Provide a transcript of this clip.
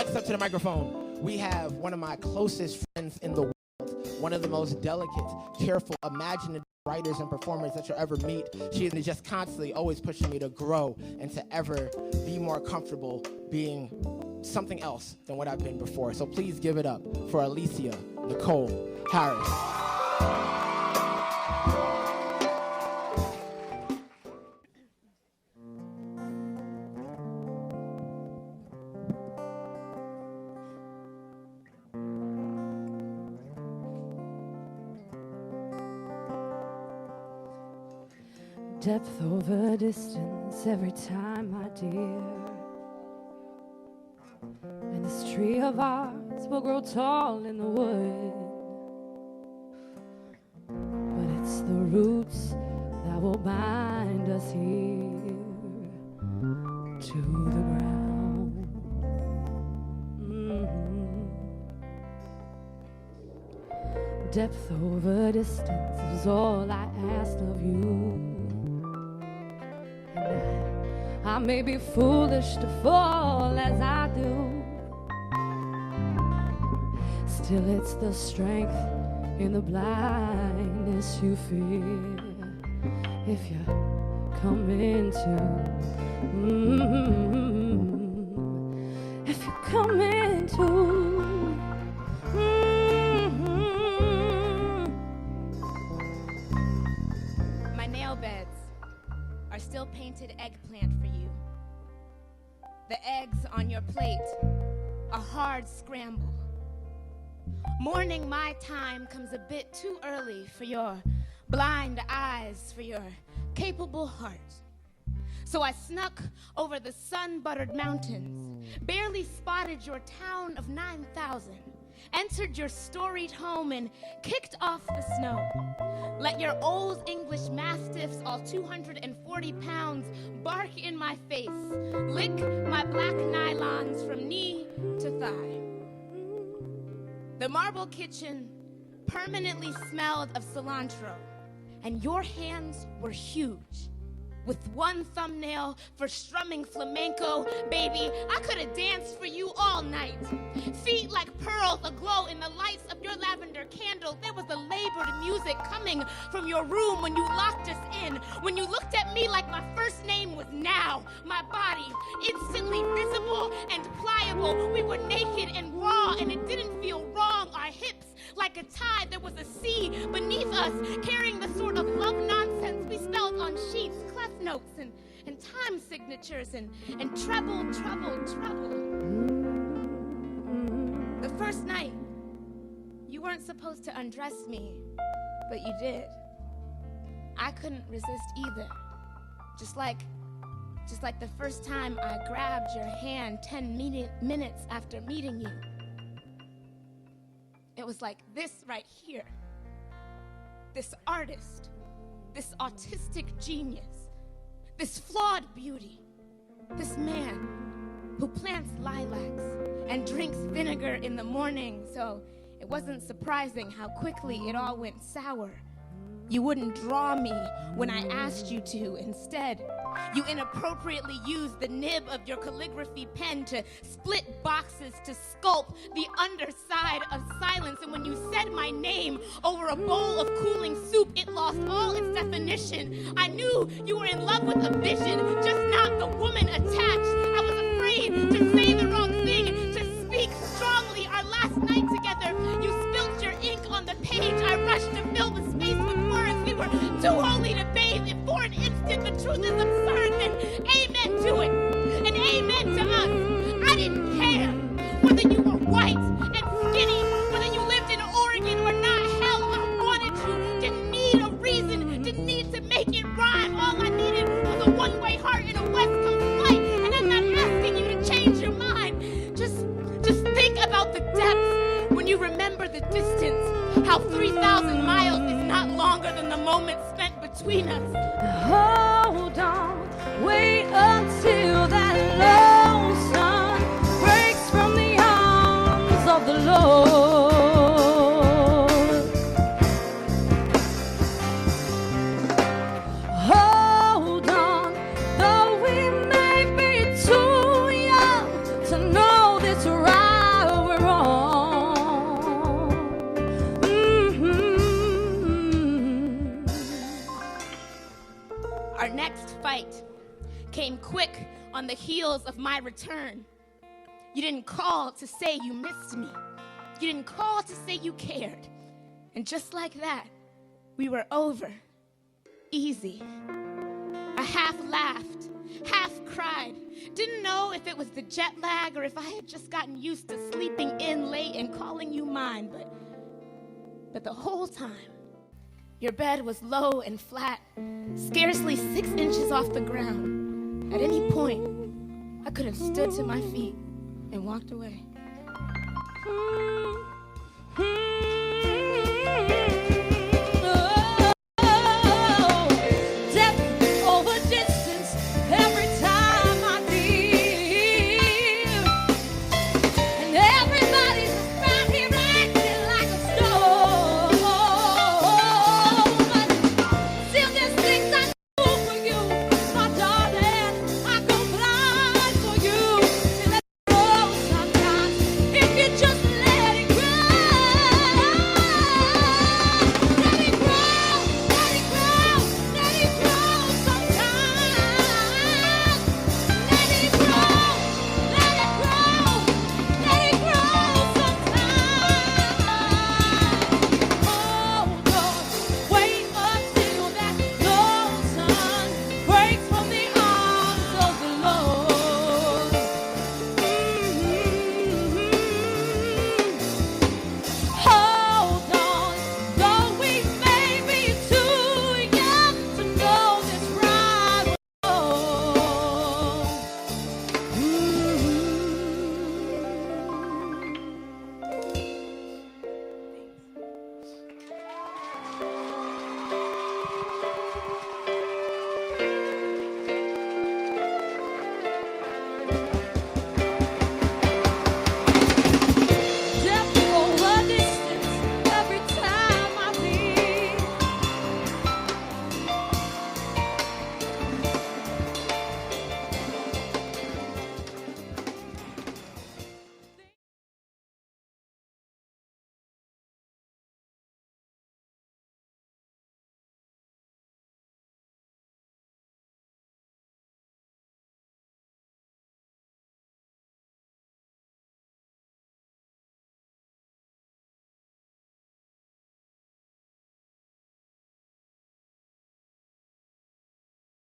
Next up to the microphone, we have one of my closest friends in the world, one of the most delicate, careful, imaginative writers and performers that you'll ever meet. She is just constantly always pushing me to grow and to ever be more comfortable being something else than what I've been before. So please give it up for Alysia Nicole Harris. Depth over distance every time, my dear. And this tree of ours will grow tall in the wood. But it's the roots that will bind us here to the ground. Depth over distance is all I asked of you. I may be foolish to fall as I do. Still it's the strength in the blindness you feel. If you come into, if you come into, my nail beds are still painted eggplant for you. The eggs on your plate, a hard scramble. Morning my time comes a bit too early for your blind eyes, for your capable heart. So I snuck over the sun-buttered mountains, barely spotted your town of 9,000, entered your storied home and kicked off the snow. Let your old English mastiffs, all 240 pounds, bark in my face, lick my black nylons from knee to thigh. The marble kitchen permanently smelled of cilantro, and your hands were huge. With one thumbnail for strumming flamenco, baby, I could have danced for you all night. Feet like pearls aglow in the lights of your lavender candle. There was a labored music coming from your room when you locked us in. When you looked at me like my first name was Now. My body, instantly visible and pliable. We were naked and raw, and it didn't feel wrong. Our hips, like a tide, there was a sea beneath us, carrying the sort of love nonsense we spelled on sheets, clef notes and time signatures and treble. The first night, you weren't supposed to undress me, but you did. I couldn't resist either. Just like the first time I grabbed your hand 10 minutes after meeting you. It was like this right here. This artist, this autistic genius, this flawed beauty, this man who plants lilacs and drinks vinegar in the morning, so it wasn't surprising how quickly it all went sour. You wouldn't draw me when I asked you to. Instead, you inappropriately used the nib of your calligraphy pen to split boxes to sculpt the underside of silence. And when you said my name over a bowl of cooling soup, it lost all its definition. I knew you were in love with a vision, just not the woman attached. I was afraid to say the wrong thing, to speak strongly. Our last night together, you spilt your ink on the page. I rushed to fill the space with words. We were too holy to bathe. If for an instant the truth is absurd, then amen to it. And amen to us. I didn't care whether you were white and skinny, whether you lived in Oregon or not. Hell, I wanted you. Didn't need a reason, didn't need to make it rhyme. All I needed was a one-way heart and a West Coast flight. And I'm not asking you to change your mind. Just think about the depths when you remember the distance. How 3,000 miles is not longer than the moment spent between us. Hold on, wait until that low sun breaks from the arms of the Lord. Hold on, though we may be too young to know this right. heels of my return. You didn't call to say you missed me. You didn't call to say you cared. And just like that, we were over. Easy. I half laughed, half cried. Didn't know if it was the jet lag or if I had just gotten used to sleeping in late and calling you mine. But the whole time, your bed was low and flat, scarcely 6 inches off the ground. At any point, I could have stood to my feet and walked away.